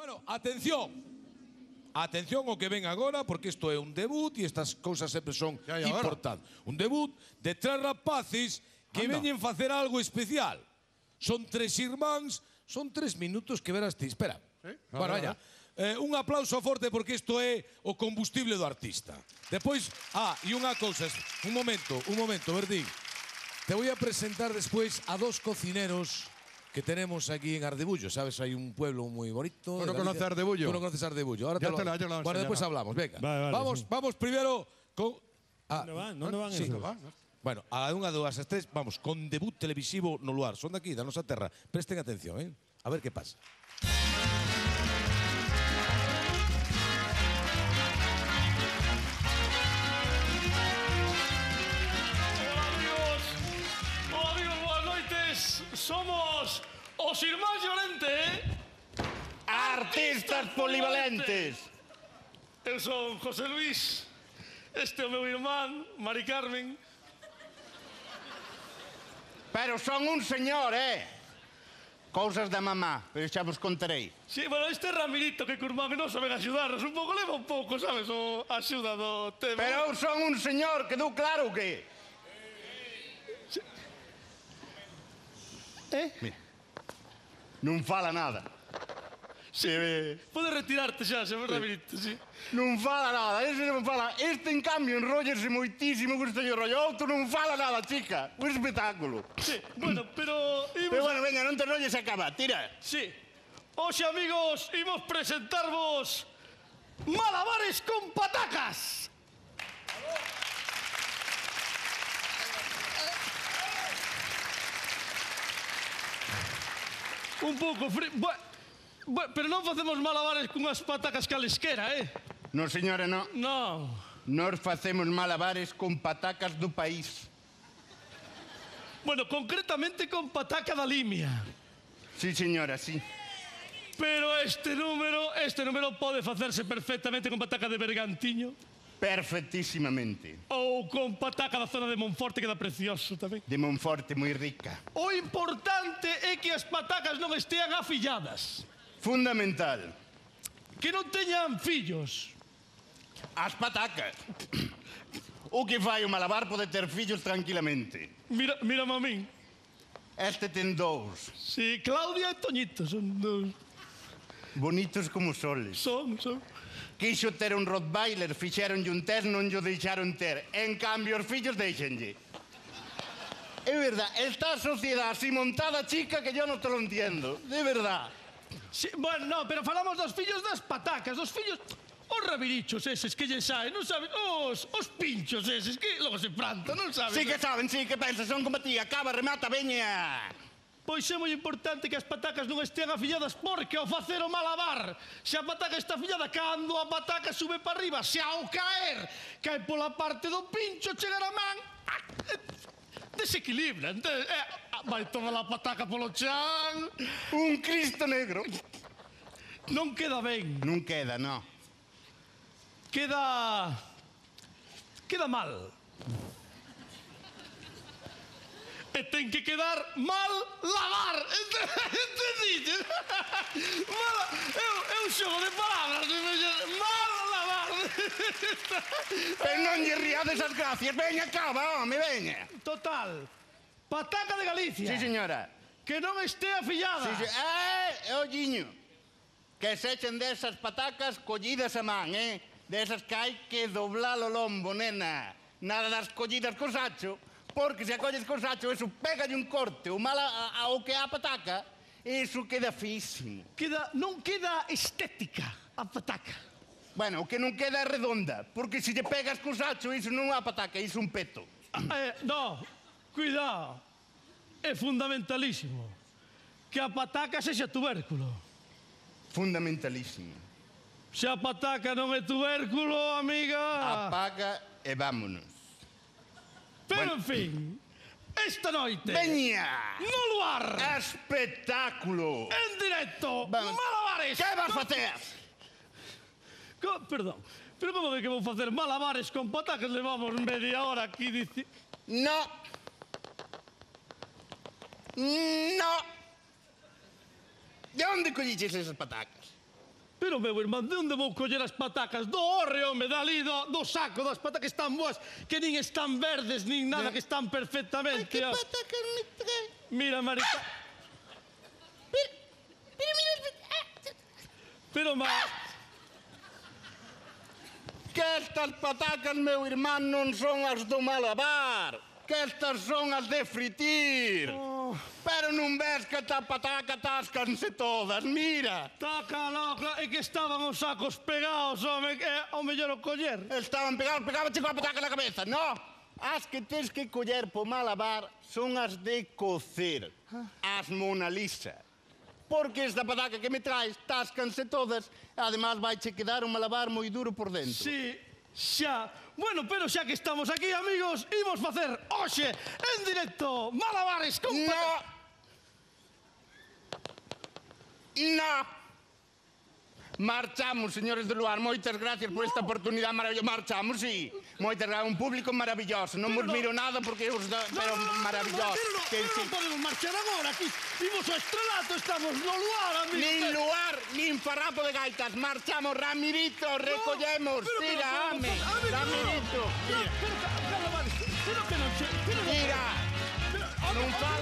Bueno, atención. Atención ao que ven agora, porque isto é un debut e estas cousas sempre son importantes. Un debut de tres rapaces que veñen facer algo especial. Son tres irmáns, son 3 minutos que verás ti. Espera. Bueno, vaya. Un aplauso forte porque isto é o combustible do artista. Depois, e unha cousa, un momento, Verdín. Te voy a presentar despois a dos cocineros que tenemos aquí en Ardebullo. ¿Sabes? Hay un pueblo muy bonito. ¿Tú no conoces Ardebullo? Tú no conoces Ardebullo. Ahora bueno, después hablamos. Venga. Vamos primero con... ¿Dónde van esos? Bueno, a unha, dúas, tres, vamos, con debut televisivo no lugar. Son de aquí, da nosa terra. Presten atención, A ver qué pasa. Somos os irmáns Llorente, Artistas polivalentes. Eu son José Luis, este é o meu irmán, Mari Carmen. Pero son un señor, Cousas da mamá, pero xa vos contarei. Sí, bueno, este é Ramirito, que co irmán non saben axudarnos un pouco, leva un pouco, sabes, o axuda do tema. Pero eu son un señor, quedou claro que... Mira, non fala nada. Sí, pode retirarte xa, se ves Ramirito, sí. Non fala nada, ese non fala. Este, en cambio, enrollerse moitísimo con este rollo. Outro non fala nada, chica. Un espectáculo. Sí, bueno, pero... Pero bueno, veña, non te enrolles e acaba, tira. Sí. Oxe, amigos, imos presentarvos malabares con patacas. Un pouco frío. Pero non facemos malabares cunhas patacas calesquera, No, señora, no. Non. Nós facemos malabares con patacas do país. Bueno, concretamente con pataca da Limia. Sí, señora, sí. Pero este número pode facerse perfectamente con pataca de Bergantiño. Perfectísimamente. Ou con pataca da zona de Monforte, que dá precioso tamén. De Monforte, moi rica. O importante é que as patacas non estean afilladas. Fundamental. Que non teñan fillos. As patacas. O que fai o malabar pode ter fillos tranquilamente. Mírame a min. Este ten 2. Sí, Claudia e Toñito son 2. Bonitos como soles. Son. Quixo ter un Rottweiler, fixeronlle un test, non lle deixaron ter. En cambio, os fillos deixenlle. É verdad, esta sociedade así montada, chica, que yo non te lo entiendo. De verdad. Sí, bueno, no, pero falamos dos fillos das patacas, dos fillos... Os rabirichos eses que lle saen, non saben? Os pinchos eses que logo se plantan, non saben? Sí que saben, sí, que pensan, son como ti, acaba, remata, veña. Pois é moi importante que as patacas non estean afilladas porque ao facer o malabar, se a pataca está afillada, cando a pataca sube para arriba, se ao caer, cae pola parte do pincho, chegar a man, desequilibra, entende? Vai toda a pataca polo chan. Un Cristo negro. Non queda ben. Non queda, no. Queda mal. E ten que quedar mal lavar. Entendiste? É un xogo de palabras. Mal lavar. Pero non lle ríades as gracias. Veña, acaba, home, veña. Total. Pataca de Galicia. Sí, señora. Que non este afillada. Sí, olliño. Que se echen desas patacas collidas a man, Desas que hai que doblar o lombo, nena. Nada das collidas co sacho. Porque se a colles con sacho, eso pégalle un corte, o mal ao que é a pataca, eso queda físimo. Non queda estética a pataca. Bueno, o que non queda é redonda, porque se lle pegas con sacho, iso non é a pataca, iso é un peto. No, cuidado. É fundamentalísimo que a pataca sexa tubérculo. Fundamentalísimo. Se a pataca non é tubérculo, amiga... Apaga e vámonos. Pero, en fin, esta noite... Veña! No luar! Espectáculo! En directo! Malabares! Que vas facer? Perdón, pero como que vou facer malabares con patacas? Levamos media hora aquí, dice... No! No! De onde colliches esas patacas? Pero, meu irmán, de onde vou coller as patacas? Do horre, home, dali, do saco das patacas están boas, que nin están verdes, nin nada, que están perfectamente. Ai, que patacas me trae. Mira, Marica... Pero mira... Pero, Que estas patacas, meu irmán, non son as do Malabar. Que estas son as de fritir. Pero non ves que esta pataca tascanse todas, mira. Taca, loca, é que estaban os sacos pegados, home, ao mellor o coller. Estaban pegados, pegábache coa pataca na cabeza, no. As que tens que coller po Malabar son as de cocer, as Mona Lisa. Porque esta pataca que me traes, tascanse todas, además vaiche quedar un Malabar moi duro por dentro. Sí, xa. Bueno, pero xa que estamos aquí, amigos, imos facer hoxe en directo malabares con patacas. No. Marchamos, señores do lugar. Moitas gracias por esta oportunidade maravillosa. Marchamos, sí. Moitas gracias. Un público maravilloso. Non vos miro nada porque pero maravilloso. Non podemos marchar agora aquí. Imos ao estrelato, estamos no luar, amigos. Nin luar, nin farrapo de gaitas. Marchamos, Ramirito, recollemos. Tira, ame. Ramirito. Pero, Tira. Non faz